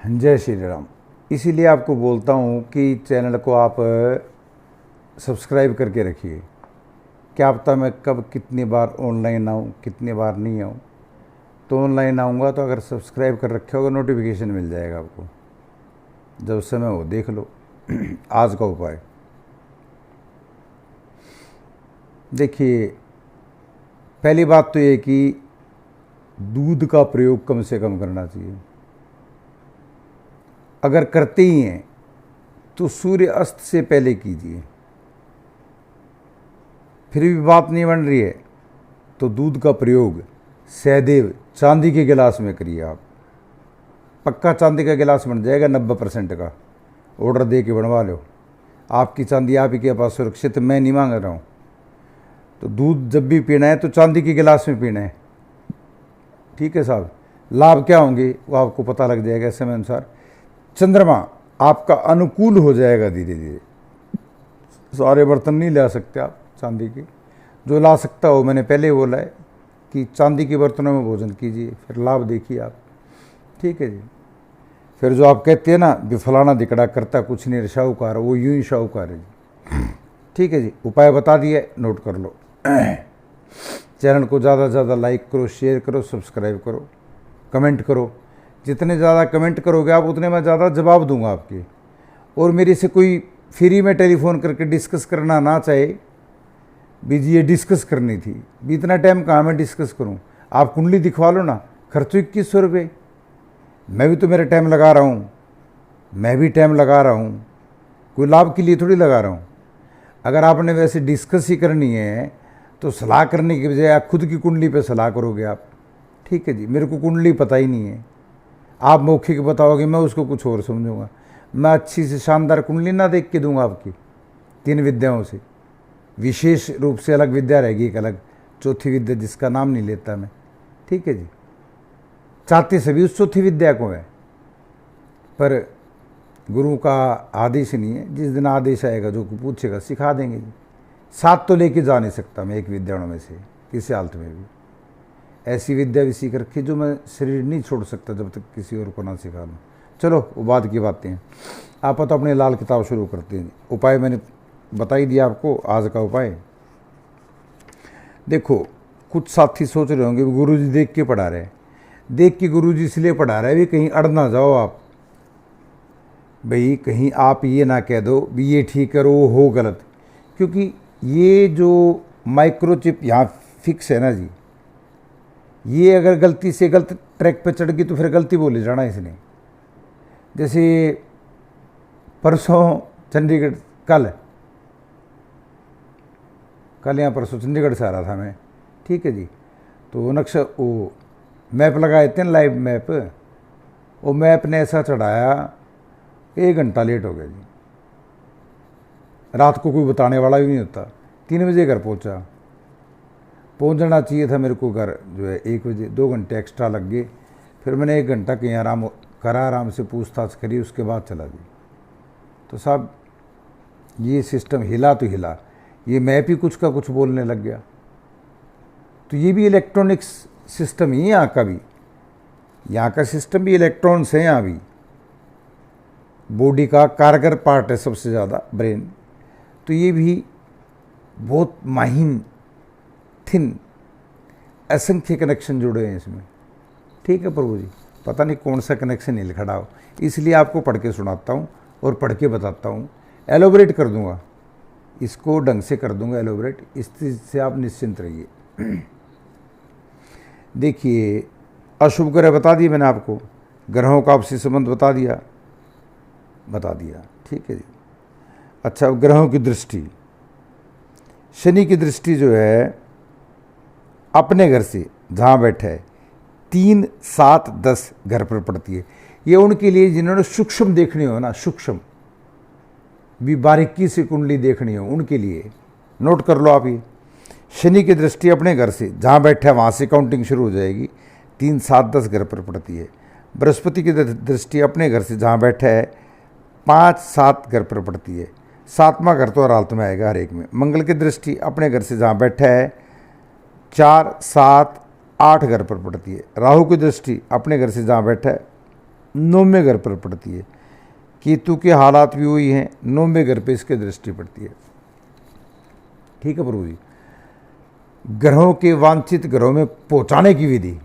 जय श्री राम। इसीलिए आपको बोलता हूँ कि चैनल को आप सब्सक्राइब करके रखिए। क्या पता मैं कब कितनी बार ऑनलाइन आऊँ, कितनी बार नहीं आऊँ। तो ऑनलाइन आऊँगा तो अगर सब्सक्राइब कर रखे होगा नोटिफिकेशन मिल जाएगा आपको, जब समय हो देख लो। आज का उपाय देखिए, पहली बात तो ये कि दूध का प्रयोग कम से कम करना चाहिए। अगर करते ही हैं तो सूर्य अस्त से पहले कीजिए। फिर भी बात नहीं बन रही है तो दूध का प्रयोग सहदेव चांदी के गिलास में करिए। आप पक्का चांदी का गिलास बन जाएगा 90% का। ऑर्डर दे के बनवा लो। आपकी चांदी आप ही के पास सुरक्षित, मैं नहीं मांग रहा हूँ। तो दूध जब भी पीना है तो चांदी के गिलास में पीना है, ठीक है साहब। लाभ क्या होंगे वो आपको पता लग जाएगा समय अनुसार। चंद्रमा आपका अनुकूल हो जाएगा धीरे धीरे। सारे बर्तन नहीं ला सकते आप चांदी के, जो ला सकता हो मैंने पहले बोला है कि चांदी के बर्तनों में भोजन कीजिए, फिर लाभ देखिए आप, ठीक है जी। फिर जो आप कहते हैं ना भी फलाना दिकड़ा करता कुछ नहीं शाहूकार, वो यूं ही शाहूकार है जी, ठीक है जी। उपाय बता दिए, नोट कर लो। चैनल को ज़्यादा से ज़्यादा लाइक करो, शेयर करो, सब्सक्राइब करो, कमेंट करो। जितने ज़्यादा कमेंट करोगे आप उतने मैं ज़्यादा जवाब दूंगा आपके। और मेरे से कोई फ्री में टेलीफोन करके डिस्कस करना ना चाहे भी जी ये डिस्कस करनी थी, भी इतना टाइम कहाँ मैं डिस्कस करूँ। आप कुंडली दिखवा लो ना, खर्चो 2100 रुपये। मैं भी तो मेरा टाइम लगा रहा हूँ, मैं भी टाइम लगा रहा हूँ, कोई लाभ के लिए थोड़ी लगा रहा हूँ। अगर आपने वैसे डिस्कस ही करनी है तो सलाह करने की बजाय आप खुद की कुंडली पे सलाह करोगे आप, ठीक है जी। मेरे को कुंडली पता ही नहीं है, आप मौखिक बताओगे, मैं उसको कुछ और समझूंगा। मैं अच्छी से शानदार कुंडली ना देख के दूंगा आपकी 3 विद्याओं से। विशेष रूप से अलग विद्या रहेगी, एक अलग चौथी विद्या जिसका नाम नहीं लेता मैं, ठीक है जी। चाहते सभी उस चौथी विद्या को है, पर गुरु का आदेश नहीं है। जिस दिन आदेश आएगा जो पूछेगा सिखा देंगे जी। 7 तो लेके जा नहीं सकता मैं एक विद्याओं में से किसी हालत में भी। ऐसी विद्या भी सीख रखी जो मैं शरीर नहीं छोड़ सकता जब तक किसी और को ना सिखा लूँ। चलो वो बाद की बातें हैं। आप तो अपने लाल किताब शुरू करते हैं। उपाय मैंने बता ही दिया आपको। आज का उपाय देखो, कुछ साथी सोच रहे होंगे गुरुजी देख के पढ़ा रहे हैं। देख के गुरुजी इसलिए पढ़ा रहे हैं भी कहीं अड़ ना जाओ आप, भाई कहीं आप ये ना कह दो भी ये ठीक करो वो हो गलत। क्योंकि ये जो माइक्रोचिप यहाँ फिक्स है ना जी, ये अगर गलती से गलत ट्रैक पे चढ़ गई तो फिर गलती बोले जाना इसने। जैसे परसों चंडीगढ़, कल यहाँ परसों चंडीगढ़ से आ रहा था मैं, ठीक है जी। तो नक्शा वो मैप लगाए थे ना, लाइव मैप, वो मैप ने ऐसा चढ़ाया 1 घंटा लेट हो गया जी। रात को कोई बताने वाला भी नहीं होता। 3 बजे घर पहुंचना चाहिए था मेरे को घर जो है 1 बजे। 2 घंटे एक्स्ट्रा लग गए। फिर मैंने 1 घंटा कहीं आराम करा, आराम से पूछताछ करी, उसके बाद चला दी। तो साहब ये सिस्टम हिला तो हिला, ये मैप ही कुछ का कुछ बोलने लग गया। तो ये भी इलेक्ट्रॉनिक्स सिस्टम ही है यहाँ का भी। यहाँ का सिस्टम भी इलेक्ट्रॉन्स है। यहाँ भी बॉडी का कारगर पार्ट है सबसे ज़्यादा ब्रेन। तो ये भी बहुत माहिन थिन असंख्य कनेक्शन जुड़े हैं इसमें, ठीक है प्रभु जी। पता नहीं कौन सा कनेक्शन हिल खड़ा हो, इसलिए आपको पढ़ के सुनाता हूँ और पढ़ के बताता हूँ। एलोबरेट कर दूंगा इसको, ढंग से कर दूंगा एलोबरेट। इस चीज़ से आप निश्चिंत रहिए। देखिए, अशुभ ग्रह बता दिए मैंने आपको, ग्रहों का आपसी संबंध बता दिया, ठीक है जी। अच्छा, ग्रहों की दृष्टि, शनि की दृष्टि जो है अपने घर से जहाँ बैठा है 3, 7, 10 घर पर पड़ती है। ये उनके लिए जिन्होंने सूक्ष्म देखनी हो ना, सूक्ष्म भी बारीकी से कुंडली देखनी हो, उनके लिए नोट कर लो आप। ये शनि की दृष्टि अपने घर से जहाँ बैठा है वहाँ से काउंटिंग शुरू हो जाएगी। 3, 7, 10 घर पर पड़ती है। बृहस्पति की दृष्टि अपने घर से जहाँ बैठा है 5, 7 घर पर पड़ती है। 7वां घर तो हर हालत में आएगा हर एक में। मंगल की दृष्टि अपने घर से जहाँ बैठा है 4, 7, 8 घर पर पड़ती है। राहु की दृष्टि अपने घर से जहाँ बैठा है 9वें घर पर पड़ती है। केतु के हालात भी वही हैं, 9वें घर पे इसकी दृष्टि पड़ती है। ठीक है प्रभु जी। ग्रहों के वांछित ग्रहों में पहुंचाने की विधि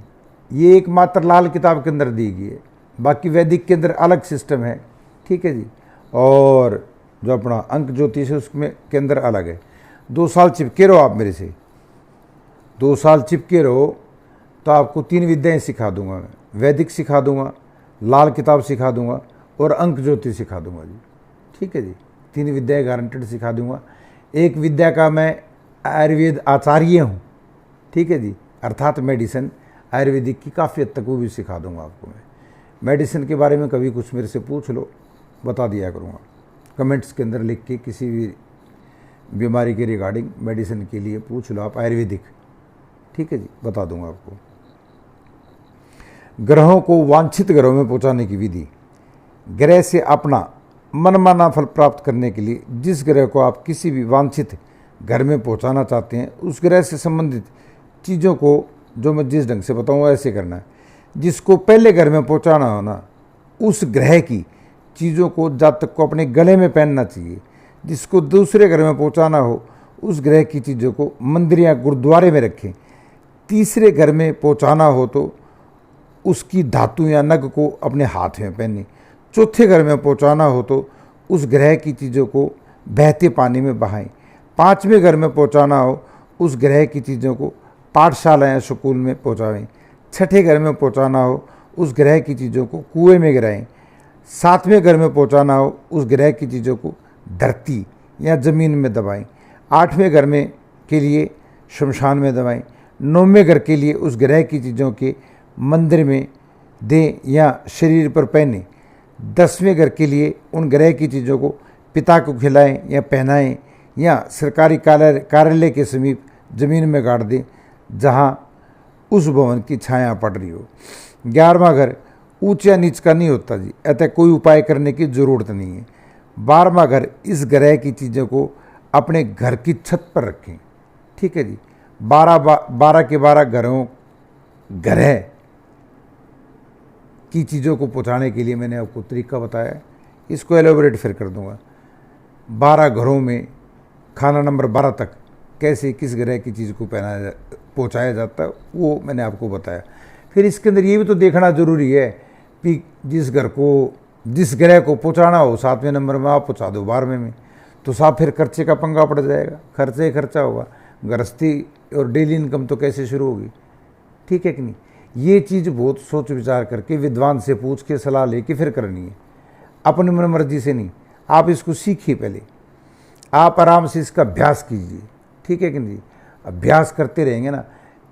ये एकमात्र लाल किताब के अंदर दी गई है, बाकी वैदिक के अंदर अलग सिस्टम है। ठीक है जी। और जो अपना अंक ज्योतिष है उसमें के अंदर अलग है। 2 साल चिपके रहो आप मेरे से, 2 साल चिपके रहो तो आपको 3 विद्याएं सिखा दूंगा मैं। वैदिक सिखा दूंगा, लाल किताब सिखा दूंगा और अंक ज्योतिष सिखा दूंगा जी। ठीक है जी। 3 विद्याएं गारंटेड सिखा दूंगा। एक विद्या का मैं आयुर्वेद आचार्य हूँ। ठीक है जी। अर्थात मेडिसिन आयुर्वेदिक की काफ़ी हद तक वो भी सिखा दूंगा आपको मैं। मेडिसिन के बारे में कभी कुछ मेरे से पूछ लो, बता दिया करूँगा कमेंट्स के अंदर लिख के। किसी भी बीमारी के रिगार्डिंग मेडिसिन के लिए पूछ लो आप आयुर्वेदिक। ठीक है जी, बता दूंगा आपको। ग्रहों को वांछित ग्रहों में पहुंचाने की विधि। ग्रह से अपना मनमाना फल प्राप्त करने के लिए जिस ग्रह को आप किसी भी वांछित घर में पहुंचाना चाहते हैं उस ग्रह से संबंधित चीज़ों को जो मैं जिस ढंग से बताऊंगा ऐसे करना है। जिसको पहले घर में पहुंचाना हो ना, उस ग्रह की चीज़ों को जातक को अपने गले में पहनना चाहिए। जिसको दूसरे घर में पहुंचाना हो उस ग्रह की चीज़ों को मंदिर या गुरुद्वारे में रखें। तीसरे घर में पहुंचाना हो तो उसकी धातु या नग को अपने हाथ में पहने। चौथे घर में पहुंचाना हो तो उस ग्रह की चीज़ों को बहते पानी में बहाएं। 5वें घर में पहुंचाना हो उस ग्रह की चीज़ों को पाठशाला या स्कूल में पहुंचाएं। 6ठे घर में पहुंचाना हो उस ग्रह की चीज़ों को कुएं में गिराएं। 7वें घर में पहुंचाना हो उस ग्रह की चीज़ों को धरती या ज़मीन में दबाएं। 8वें घर में के लिए शमशान में दबाएं। 9वें घर के लिए उस ग्रह की चीज़ों के मंदिर में दें या शरीर पर पहने। 10वें घर के लिए उन ग्रह की चीज़ों को पिता को खिलाएं या पहनाएं या सरकारी कार्यालय के समीप ज़मीन में गाड़ दें जहां उस भवन की छाया पड़ रही हो। 11वां घर ऊंच या नीच का नहीं होता जी, अतः कोई उपाय करने की ज़रूरत नहीं है। 12वां घर इस ग्रह की चीज़ों को अपने घर की छत पर रखें। ठीक है जी। 12 के 12 ग्रह की चीज़ों को पहुँचाने के लिए मैंने आपको तरीका बताया है, इसको एलोबरेट फिर कर दूंगा। 12 घरों में खाना नंबर 12 तक कैसे किस ग्रह की चीज़ को पहुँचाया जाता है वो मैंने आपको बताया। फिर इसके अंदर ये भी तो देखना जरूरी है कि जिस ग्रह को पहुँचाना हो 7वें नंबर में आप पहुँचा दो 12वें में, तो साहब फिर खर्चे का पंगा पड़ जाएगा। खर्चे ही खर्चा होगा, गृहस्थी और डेली इनकम तो कैसे शुरू होगी। ठीक है कि नहीं। ये चीज़ बहुत सोच विचार करके विद्वान से पूछ के सलाह लेके फिर करनी है, अपनी मन मर्जी से नहीं। आप इसको सीखिए पहले, आप आराम से इसका अभ्यास कीजिए। ठीक है कि नहीं। अभ्यास करते रहेंगे ना,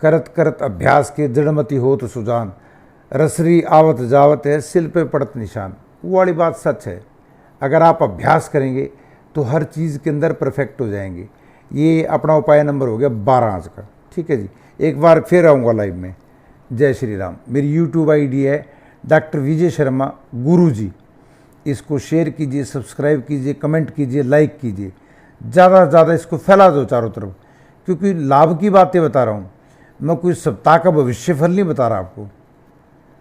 करत करत अभ्यास के जड़मती हो तो सुजान, रसरी आवत जावत है सिल पे पड़त निशान। वो वाली बात सच है। अगर आप अभ्यास करेंगे तो हर चीज़ के अंदर परफेक्ट हो जाएंगे। ये अपना उपाय नंबर हो गया 12 आज का। ठीक है जी। एक बार फिर आऊँगा लाइव में। जय श्री राम। मेरी यूट्यूब आईडी है डॉक्टर विजय शर्मा गुरु जी। इसको शेयर कीजिए, सब्सक्राइब कीजिए, कमेंट कीजिए, लाइक कीजिए, ज़्यादा से ज़्यादा इसको फैला दो चारों तरफ, क्योंकि लाभ की बातें बता रहा हूँ मैं, कोई सप्ताह का भविष्य फल नहीं बता रहा आपको।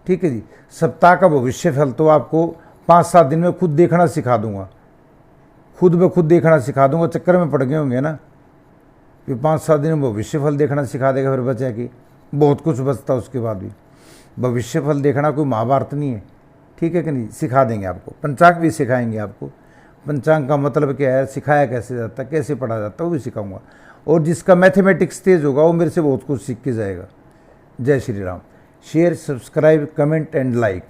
ठीक है जी। सप्ताह का भविष्य फल तो आपको 5-7 दिन में खुद देखना सिखा दूंगा, खुद ब खुद देखना सिखा दूंगा। चक्कर में पड़ गए होंगे ना, फिर 5-7 दिन में भविष्य फल देखना सिखा देगा, फिर बचा कि बहुत कुछ बचता उसके बाद भी। भविष्य फल देखना कोई महाभारत नहीं है। ठीक है कि नहीं। सिखा देंगे आपको, पंचांग भी सिखाएंगे आपको। पंचांग का मतलब क्या है, सिखाया कैसे जाता है, कैसे पढ़ा जाता है, वो भी सिखाऊंगा। और जिसका मैथमेटिक्स तेज होगा वो मेरे से बहुत कुछ सीख के जाएगा। जय Shri Ram. Share, subscribe, comment and like.